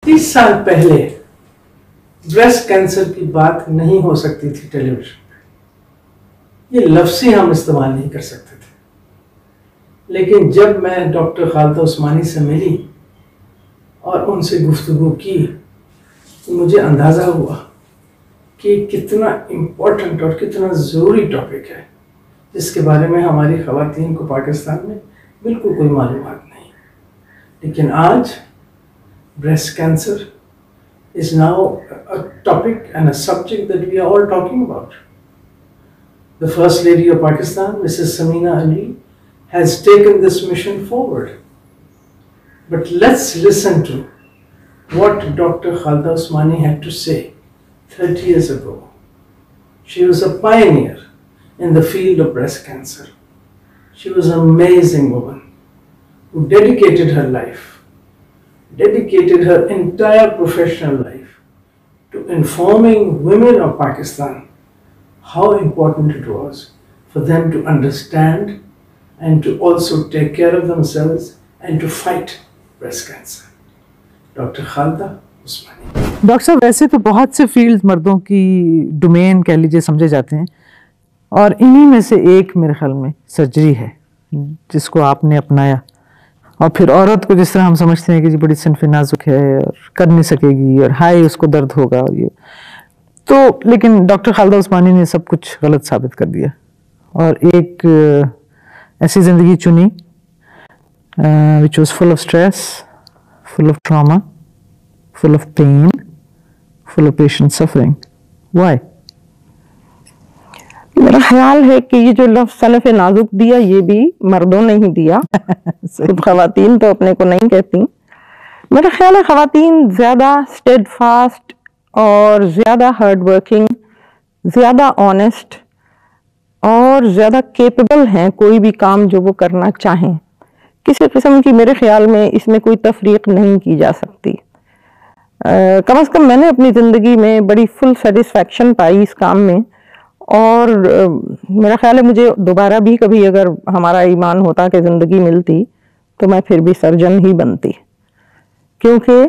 30 साल पहले breast cancer की बात नहीं हो सकती थी टेलीविजन पे, ये लफ्ज़ ही हम इस्तेमाल नहीं कर सकते थे। लेकिन जब मैं डॉक्टर खालदा उस्मानी से मिली और उनसे गुफ्तगू की तो मुझे अंदाज़ा हुआ कि कितना इम्पोर्टेंट और कितना ज़रूरी टॉपिक है, जिसके बारे में हमारी ख़वातीन को पाकिस्तान में बिल्कुल कोई मालूमात नहीं। लेकिन आज breast cancer is now a topic and a subject that we are all talking about. The First Lady of Pakistan, Mrs. Samina Ali, has taken this mission forward. But let's listen to what Dr. Khalda Usmani had to say 30 years ago. She was a pioneer in the field of breast cancer. She was an amazing woman who dedicated her entire professional life to informing women of Pakistan how important it was for them to understand and to also take care of themselves and to fight breast cancer. Dr. Khalda Usmani. Doctor साहब, वैसे तो बहुत से field मर्दों की domain कह लीजिए समझे जाते हैं, और इन्हीं में से एक मेरे ख्याल में सर्जरी है जिसको आपने अपनाया। और फिर औरत को जिस तरह हम समझते हैं कि जी बड़ी सिनफ़ नाजुक है और कर नहीं सकेगी और हाय उसको दर्द होगा और ये तो, लेकिन डॉक्टर खालदा उस्मानी ने सब कुछ गलत साबित कर दिया और एक ऐसी ज़िंदगी चुनी which was full of stress, full of trauma, full of pain, full of patient suffering. Why? मेरा ख्याल है कि ये जो लफ्ज़ सनफ़ नाजुक दिया, ये भी मर्दों ने ही दिया। खुद ख़वातीन तो अपने को नहीं कहती। मेरा ख्याल है ख़वातीन ज़्यादा स्टेडफास्ट और ज़्यादा हार्ड वर्किंग, ज़्यादा ऑनेस्ट और ज़्यादा केपेबल हैं कोई भी काम जो वो करना चाहें। किसी किस्म की मेरे ख्याल में इसमें कोई तफरीक नहीं की जा सकती। कम से कम मैंने अपनी ज़िंदगी में बड़ी फुल सेटिस्फैक्शन पाई इस काम में, और मेरा ख्याल है मुझे दोबारा भी कभी अगर हमारा ईमान होता कि ज़िंदगी मिलती तो मैं फिर भी सर्जन ही बनती, क्योंकि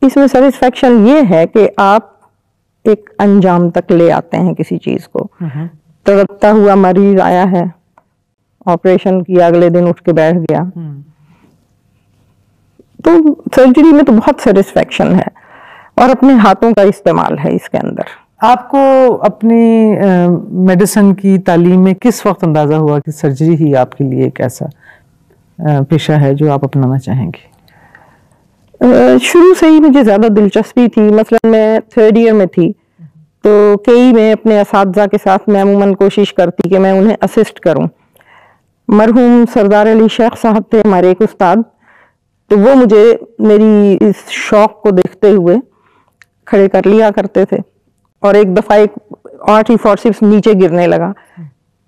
इसमें सेटिस्फैक्शन ये है कि आप एक अंजाम तक ले आते हैं किसी चीज़ को। तड़पता हुआ मरीज आया है, ऑपरेशन किया, अगले दिन उठ के बैठ गया, तो सर्जरी में तो बहुत सेटिस्फैक्शन है और अपने हाथों का इस्तेमाल है इसके अंदर। आपको अपनी मेडिसिन की तालीम में किस वक्त अंदाज़ा हुआ कि सर्जरी ही आपके लिए एक ऐसा पेशा है जो आप अपनाना चाहेंगे? शुरू से ही मुझे ज़्यादा दिलचस्पी थी। मसलन मैं 3rd ईयर में थी तो कई मैं अपने असातिज़ा के साथ मैं अमूमन कोशिश करती कि मैं उन्हें असिस्ट करूं। मरहूम सरदार अली शेख साहब थे हमारे एक उस्ताद, तो वो मुझे मेरी इस शौक़ को देखते हुए खड़े कर लिया करते थे, और एक दफ़ा एक आर्टरी फॉर्सिप्स नीचे गिरने लगा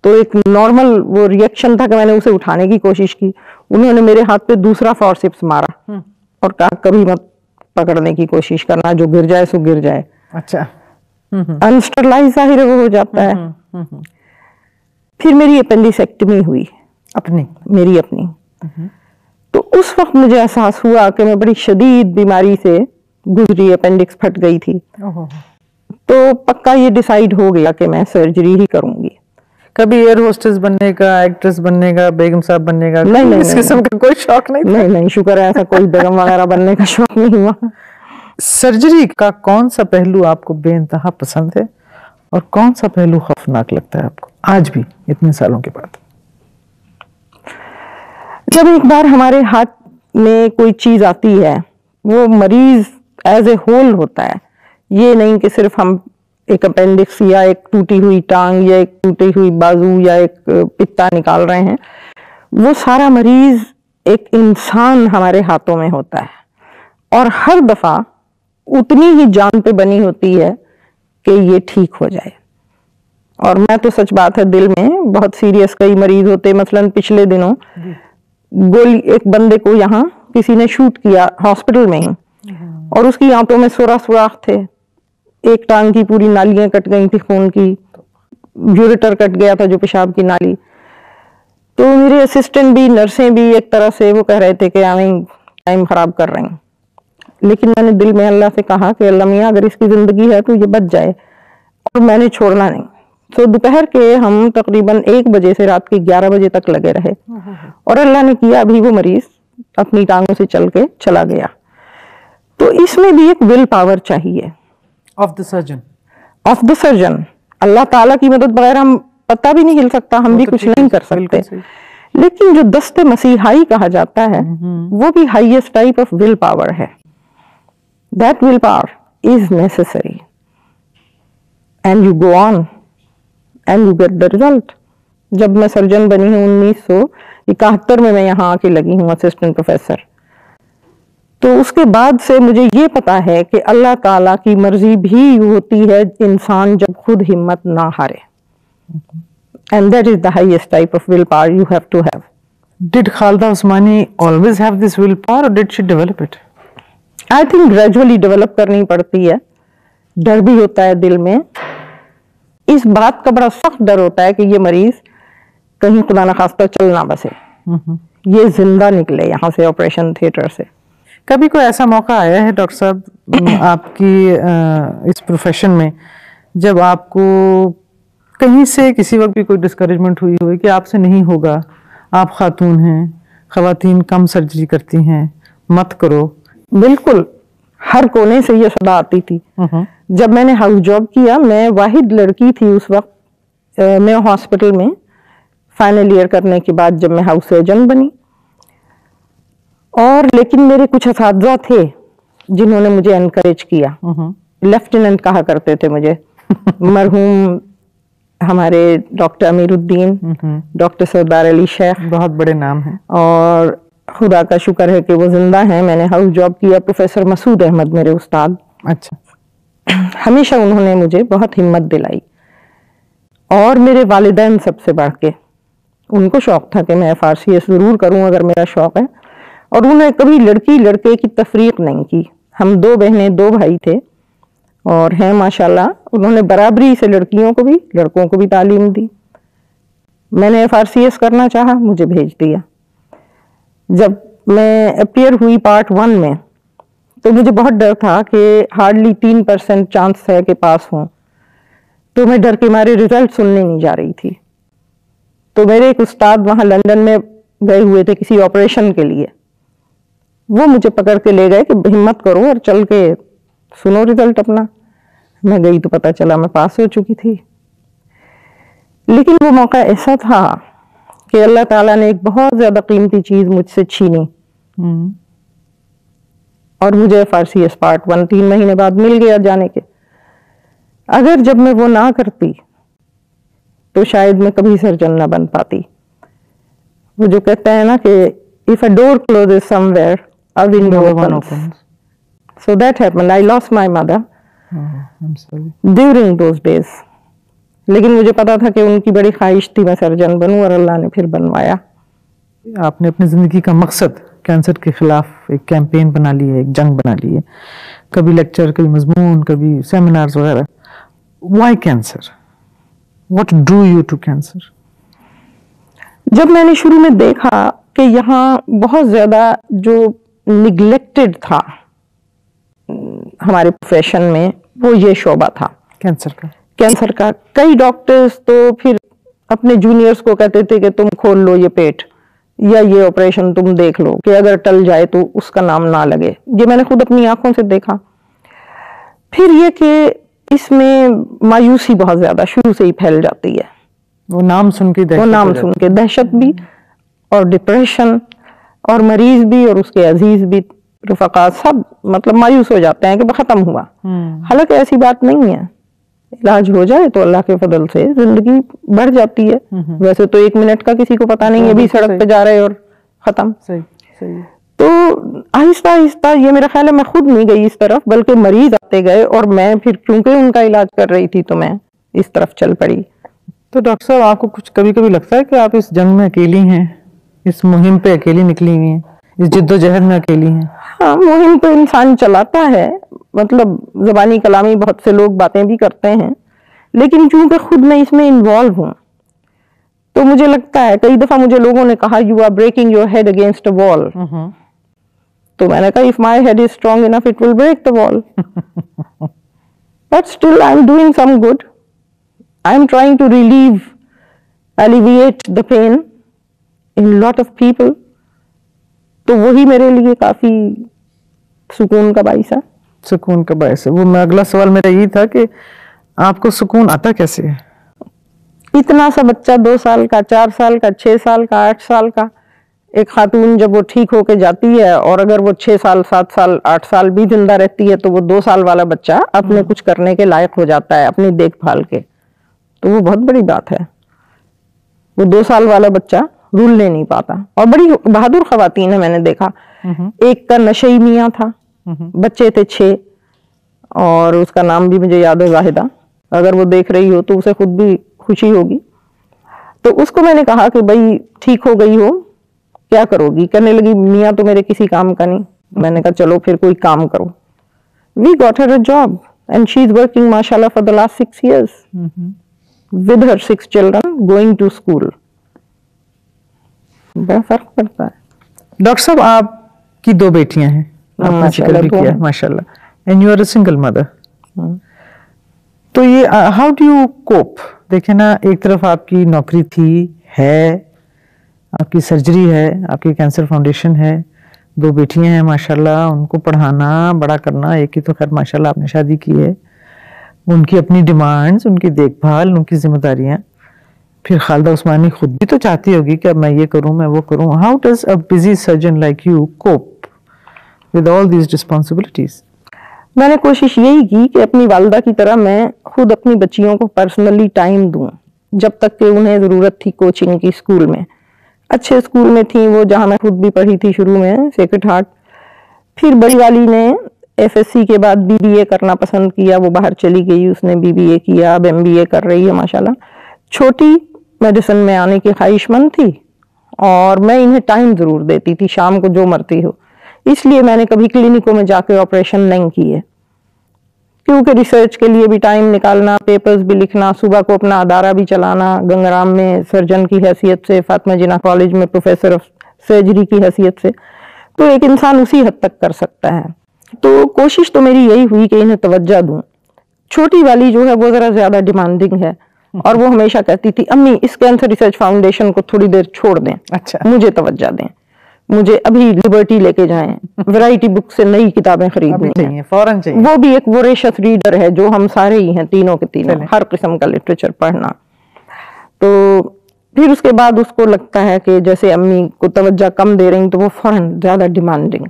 तो एक नॉर्मल वो रिएक्शन था कि मैंने उसे उठाने की कोशिश की। उन्होंने मेरे हाथ पे दूसरा फॉर्सिप्स मारा और कहा कभी मत पकड़ने की कोशिश करना, जो गिर जाए सो गिर जाए। अच्छा। अनस्टरलाइज जाहिर है वो हो जाता है। फिर मेरी अपेंडिसेक्टमी हुई, मेरी अपनी। तो उस वक्त मुझे एहसास हुआ कि मैं बड़ी शदीद बीमारी से गुजरी, अपेंडिक्स फट गई थी। तो पक्का ये डिसाइड हो गया कि मैं सर्जरी ही करूंगी। कभी एयर होस्टेस बनने का, एक्ट्रेस बनने का, बेगम साहब बनने का नहीं, इस किस्म का कोई शौक नहीं? नहीं, शुक्र है ऐसा कोई बेगम वगैरह बनने का शौक नहीं हुआ। सर्जरी का कौन सा पहलू आपको बेइंतहा पसंद है और कौन सा पहलू खौफनाक लगता है आपको आज भी इतने सालों के बाद? जब एक बार हमारे हाथ में कोई चीज आती है, वो मरीज एज ए होल होता है। ये नहीं कि सिर्फ हम एक अपेंडिक्स या एक टूटी हुई टांग या एक टूटी हुई बाजू या एक पित्ता निकाल रहे हैं, वो सारा मरीज एक इंसान हमारे हाथों में होता है और हर दफा उतनी ही जान पे बनी होती है कि ये ठीक हो जाए। और मैं तो सच बात है दिल में बहुत सीरियस कई मरीज होते। मसलन पिछले दिनों गोली एक बंदे को यहाँ किसी ने शूट किया हॉस्पिटल में ही, और उसकी आंतों में सुराख थे, एक टांग की पूरी नालियां कट गई थी खून की, यूरेटर कट गया था जो पेशाब की नाली। तो मेरे असिस्टेंट भी, नर्सें भी एक तरह से वो कह रहे थे कि टाइम खराब कर रहे हैं। लेकिन मैंने दिल में अल्लाह से कहा कि अल्लाह मियाँ अगर इसकी जिंदगी है तो ये बच जाए, और मैंने छोड़ना नहीं। तो दोपहर के हम तकरीबन 1 बजे से रात के 11 बजे तक लगे रहे, और अल्लाह ने किया, अभी वो मरीज अपनी टांगों से चल के चला गया। तो इसमें भी एक विल पावर चाहिए ऑफ द सर्जन। अल्लाह ताला की मदद बगैर हम पत्ता भी नहीं हिल सकता, हम भी कुछ नहीं कर सकते। लेकिन जो दस्ते मसीहाई कहा जाता है वो भी highest type of will power है। That will power is necessary and you go on and you get the result. जब मैं सर्जन बनी हूँ 1971 में, मैं यहाँ आके लगी हूँ असिस्टेंट प्रोफेसर, तो उसके बाद से मुझे ये पता है कि अल्लाह ताला की मर्जी भी होती है इंसान जब खुद हिम्मत ना हारे। And that is the highest type of willpower you have to have. Did Khalda Usmani always have this willpower or did she develop it? I think gradually develop करनी पड़ती है। डर भी होता है दिल में, इस बात का बड़ा सख्त डर होता है कि ये मरीज कहीं खुदा न खास्ता चल ना बसे, ये जिंदा निकले यहाँ से ऑपरेशन थिएटर से। कभी कोई ऐसा मौका आया है डॉक्टर साहब आपकी इस प्रोफेशन में जब आपको कहीं से किसी वक्त भी कोई डिस्करेजमेंट हुई हो कि आपसे नहीं होगा, आप खातून हैं, खवातीन कम सर्जरी करती हैं, मत करो? बिल्कुल, हर कोने से ये सदा आती थी। जब मैंने हाउस जॉब किया, मैं वाहिद लड़की थी उस वक्त मैं हॉस्पिटल में फाइनल ईयर करने के बाद, जब मैं हाउस सर्जन बनी। और लेकिन मेरे कुछ असातिज़ा थे जिन्होंने मुझे एनकरेज किया। लेफ्टिनेंट कहा करते थे मुझे मरहूम हमारे डॉक्टर अमीरुद्दीन, डॉक्टर सरदार अली शेख, बहुत बड़े नाम हैं, और खुदा का शुक्र है कि वो जिंदा हैं। मैंने हाउस जॉब किया, प्रोफेसर मसूद अहमद मेरे उस्ताद। अच्छा। हमेशा उन्होंने मुझे बहुत हिम्मत दिलाई, और मेरे वालिदैन सबसे बढ़ के, उनको शौक था कि मैं FRCS जरूर करूं अगर मेरा शौक है, और उन्होंने कभी लड़की लड़के की तफरीक नहीं की। हम 2 बहनें 2 भाई थे, और हैं माशाल्लाह, उन्होंने बराबरी से लड़कियों को भी लड़कों को भी तालीम दी। मैंने FRCS करना चाहा, मुझे भेज दिया। जब मैं अपीयर हुई पार्ट 1 में, तो मुझे बहुत डर था कि हार्डली 3% चांस है कि पास हों, तो मैं डर के मारे रिजल्ट सुनने नहीं जा रही थी। तो मेरे एक उस्ताद वहाँ लंदन में गए हुए थे किसी ऑपरेशन के लिए, वो मुझे पकड़ के ले गए कि हिम्मत करो और चल के सुनो रिजल्ट अपना। मैं गई तो पता चला मैं पास हो चुकी थी। लेकिन वो मौका ऐसा था कि अल्लाह ताला ने एक बहुत ज्यादा कीमती चीज मुझसे छीनी, और मुझे FRCS पार्ट 1 3 महीने बाद मिल गया जाने के। अगर जब मैं वो ना करती तो शायद मैं कभी सर्जन ना बन पाती। वो जो कहते हैं ना कि if a door closes somewhere a window opens. So that happened. I lost my mother during those days. लेकिन मुझे पता था कि उनकी बड़ी ख्वाहिश थी मैं सर्जन बनूं, और अल्लाह ने फिर बनवाया। आपने अपनी जिंदगी का मकसद कैंसर के खिलाफ एक कैंपेन बना ली है, एक जंग बना ली है, कभी लेक्चर, कभी मजमून, कभी सेमिनार्स वगैरह। Why cancer? What drew you to cancer? जब मैंने शुरू में देखा कि यहाँ बहुत ज्यादा जो निग्लेक्टेड था हमारे प्रोफेशन में, वो ये शोबा था कैंसर का। कई डॉक्टर्स तो फिर अपने जूनियर्स को कहते थे कि तुम खोल लो ये पेट, या ये ऑपरेशन तुम देख लो कि अगर टल जाए तो उसका नाम ना लगे। ये मैंने खुद अपनी आंखों से देखा। फिर ये कि इसमें मायूसी बहुत ज्यादा शुरू से ही फैल जाती है। वो नाम सुन के दहशत भी, और डिप्रेशन, और मरीज भी और उसके अजीज भी, रफ़क़ा सब मतलब मायूस हो जाते हैं कि खत्म हुआ। हालांकि ऐसी बात नहीं है, इलाज हो जाए तो अल्लाह के फजल से जिंदगी बढ़ जाती है। वैसे तो 1 मिनट का किसी को पता नहीं है, अभी सड़क पे जा रहे और खत्म। सही। तो आहिस्ता आहिस्ता ये मेरा ख्याल है मैं खुद नहीं गई इस तरफ, बल्कि मरीज आते गए, और मैं फिर क्योंकि उनका इलाज कर रही थी तो मैं इस तरफ चल पड़ी। तो डॉक्टर साहब, आपको कुछ कभी कभी लगता है कि आप इस जंग में अकेली हैं, इस मुहिम पे अकेली निकली हुई हैं, इस जिद्दोजहद में अकेली हैं? हाँ, मुहिम तो इंसान चलाता है, मतलब ज़बानी कलामी बहुत से लोग बातें भी करते हैं, लेकिन चूंकि खुद मैं इसमें इन्वॉल्व हूँ तो मुझे लगता है, कई दफा मुझे लोगों ने कहा you are breaking your head against a wall. तो मैंने कहा if my head is strong enough it will break the wall, but still I am doing some good, I am trying to relieve alleviate the pain in lot of people. तो वही मेरे लिए काफी सुकून का बाइस है। सुकून का बाइस है। वो मैं अगला सवाल मेरा यही था कि आपको सुकून आता कैसे है? इतना सा बच्चा 2 साल का, 4 साल का, 6 साल का, 8 साल का, एक खातून जब वो ठीक होके जाती है और अगर वो 6 साल, 7 साल, 8 साल भी जिंदा रहती है तो वो 2 साल वाला बच्चा अपने कुछ करने के लायक हो जाता है अपनी देखभाल के, तो वो बहुत बड़ी बात है। वो 2 साल वाला बच्चा रूल ले नहीं पाता। और बड़ी बहादुर खवातीन है मैंने देखा। एक का नशई मियाँ था, बच्चे थे 6 और उसका नाम भी मुझे याद है वाहिदा, अगर वो देख रही हो तो उसे खुद भी खुशी होगी। तो उसको मैंने कहा कि भाई ठीक हो गई हो, क्या करोगी? कहने लगी मियाँ तो मेरे किसी काम का नहीं। मैंने कहा चलो फिर कोई काम करो। We got her a job and she is working माशाल्लाह for the last 6 years with her 6 children going to school. बड़ा फर्क पड़ता है। डॉक्टर साहब आपकी 2 बेटियां हैं, आपने जिक्र भी किया माशाल्लाह, and you are a single mother. तो ये हाउ डू यू कोप? देखे ना, एक तरफ आपकी नौकरी थी, है, आपकी सर्जरी है, आपकी कैंसर फाउंडेशन है, 2 बेटियां हैं माशाल्लाह, उनको पढ़ाना, बड़ा करना, एक ही तो खैर माशाल्लाह आपने शादी की है, उनकी अपनी डिमांड्स, उनकी देखभाल, उनकी जिम्मेदारियां, फिर खालिदा उस्मानी खुद भी तो चाहती होगी कि अब मैं ये करूं, मैं वो करूं। How does a busy surgeon like you cope with all these responsibilities? मैंने कोशिश यही की कि अपनी वालिदा की तरह मैं खुद अपनी बच्चियों को पर्सनली टाइम दूं। जब तक कि उन्हें ज़रूरत थी कोचिंग की, स्कूल में, अच्छे स्कूल में थी वो, जहां मैं खुद भी पढ़ी थी शुरू में, सेक्रेड हार्ट। फिर बड़ी वाली ने FSC के बाद BBA करना पसंद किया, वो बाहर चली गई, उसने BBA किया, अब MBA कर रही है माशाल्लाह। छोटी मेडिसिन में आने की ख्वाहिशमंद थी और मैं इन्हें टाइम ज़रूर देती थी, शाम को जो मर्जी हो। इसलिए मैंने कभी क्लिनिकों में जाके ऑपरेशन नहीं किए, क्योंकि रिसर्च के लिए भी टाइम निकालना, पेपर्स भी लिखना, सुबह को अपना अदारा भी चलाना, गंगाराम में सर्जन की हैसियत से, फातिमा जिन्ना कॉलेज में प्रोफेसर ऑफ सर्जरी की हैसियत से, तो एक इंसान उसी हद तक कर सकता है। तो कोशिश तो मेरी यही हुई कि इन्हें तवज्जो दूं। छोटी वाली जो है वो जरा ज्यादा डिमांडिंग है और वो हमेशा कहती थी अम्मी इस कैंसर रिसर्च फाउंडेशन को थोड़ी देर छोड़ दें, अच्छा, मुझे तवज्जो दें, मुझे अभी लिबर्टी लेके जाएं, वैरायटी बुक से नई किताबें खरीदनी चाहिए, फौरन चाहिए। वो भी एक वोरेशियस रीडर है जो हम सारे ही हैं, तीनों के तीनों, हर किस्म का लिटरेचर पढ़ना। तो फिर उसके बाद उसको लगता है कि जैसे अम्मी को तवज्जो कम दे रही तो वो फौरन ज्यादा डिमांडिंग।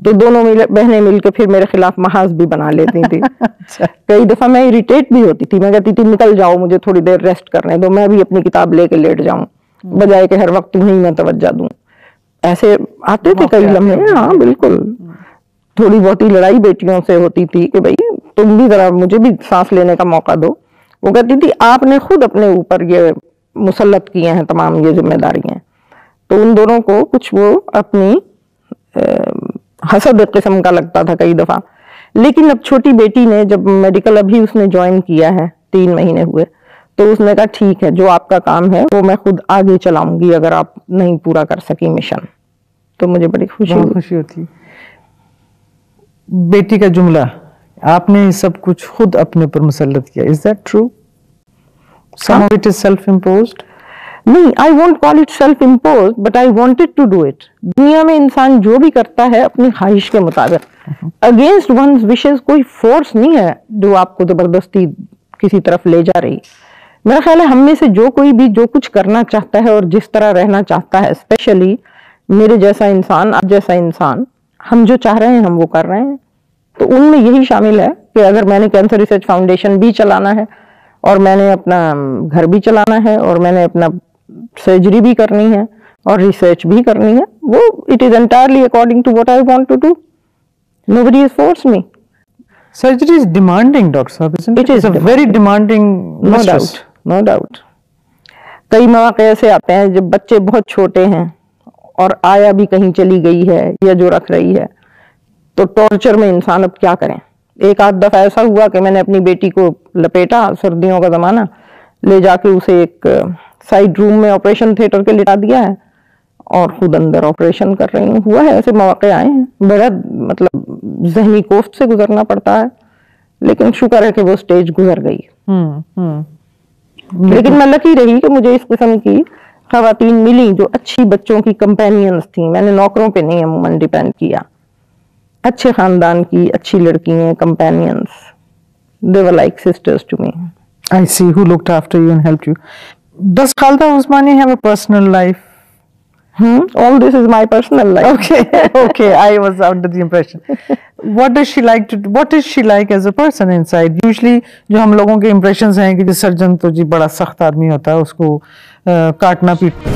तो दोनों बहनें मिलकर फिर मेरे खिलाफ महाज भी बना लेती थी। अच्छा। कई दफा मैं इरिटेट भी होती थी, मैं कहती थी निकल जाओ, मुझे थोड़ी देर रेस्ट करने दो, मैं भी अपनी किताब लेके लेट जाऊं, बजाय के हर वक्त तुम्हें मैं तवज्जो दूं। ऐसे आते थे कई लम्हे। हाँ बिल्कुल, थोड़ी बहुत ही लड़ाई बेटियों से होती थी कि भाई तुम भी जरा मुझे भी सांस लेने का मौका दो। वो कहती थी आपने खुद अपने ऊपर ये मुसल्लत किए हैं तमाम ये जिम्मेदारियां। तो उन दोनों को कुछ वो अपनी हसद किस्म का लगता था कई दफा। लेकिन अब छोटी बेटी ने जब मेडिकल अभी उसने ज्वाइन किया है, 3 महीने हुए, तो उसने कहा ठीक है जो आपका काम है वो मैं खुद आगे चलाऊंगी अगर आप नहीं पूरा कर सकी मिशन। तो मुझे बड़ी खुशी होती। बेटी का जुमला, आपने सब कुछ खुद अपने ऊपर मुसल्लत किया, is that true? Some of it is self imposed? नहीं, I won't call it self imposed, but I wanted to do it. दुनिया में इंसान जो भी करता है अपनी ख्वाहिश के मुताबिक, अगेंस्ट वंस विशेस, कोई फोर्स नहीं है जो आपको जबरदस्ती किसी तरफ ले जा रही। मेरा ख्याल है हम में से जो कोई भी जो कुछ करना चाहता है और जिस तरह रहना चाहता है, स्पेशली मेरे जैसा इंसान, आप जैसा इंसान, हम जो चाह रहे हैं हम वो कर रहे हैं। तो उनमें यही शामिल है कि अगर मैंने कैंसर रिसर्च फाउंडेशन भी चलाना है और मैंने अपना घर भी चलाना है और मैंने अपना सर्जरी भी करनी है और रिसर्च भी करनी है, वो it is entirely according to what I want to do. Nobody has forced me. Surgery is demanding, Dr. Saab, isn't it? It is a very demanding mistress. No doubt. कई मौके ऐसे आते हैं जब बच्चे बहुत छोटे हैं और आया भी कहीं चली गई है या जो रख रही है, तो टॉर्चर में इंसान अब क्या करें। एक आध दफा ऐसा हुआ कि मैंने अपनी बेटी को लपेटा, सर्दियों का जमाना, ले जाके उसे एक साइड रूम में ऑपरेशन थिएटर के लिटा दिया है और खुद अंदर ऑपरेशन कर रही हूँ। हुआ है, ऐसे मौके आए हैं, बड़ा मतलब जहनी कोफ्त से गुजरना पड़ता है, लेकिन शुक्र है कि वो स्टेज गुजर गई। लेकिन मैं लकी रही कि मुझे इस किस्म की खवातीन मिली जो अच्छी बच्चों की कंपेनियंस थी। मैंने नौकरों पे नहीं अमूमन डिपेंड किया, अच्छे खानदान की अच्छी लड़कियां, companions, they were like sisters to me. I see, who looked after you and helped you. Does Khalda Usmani have a personal life? All this is my personal life. Okay, okay, I was under the impression. What does she like to do? What is she like as a person inside? Usually जो हम लोगों के impressions हैं कि surgeon तो जी बड़ा सख्त आदमी होता है, उसको काटना पीटना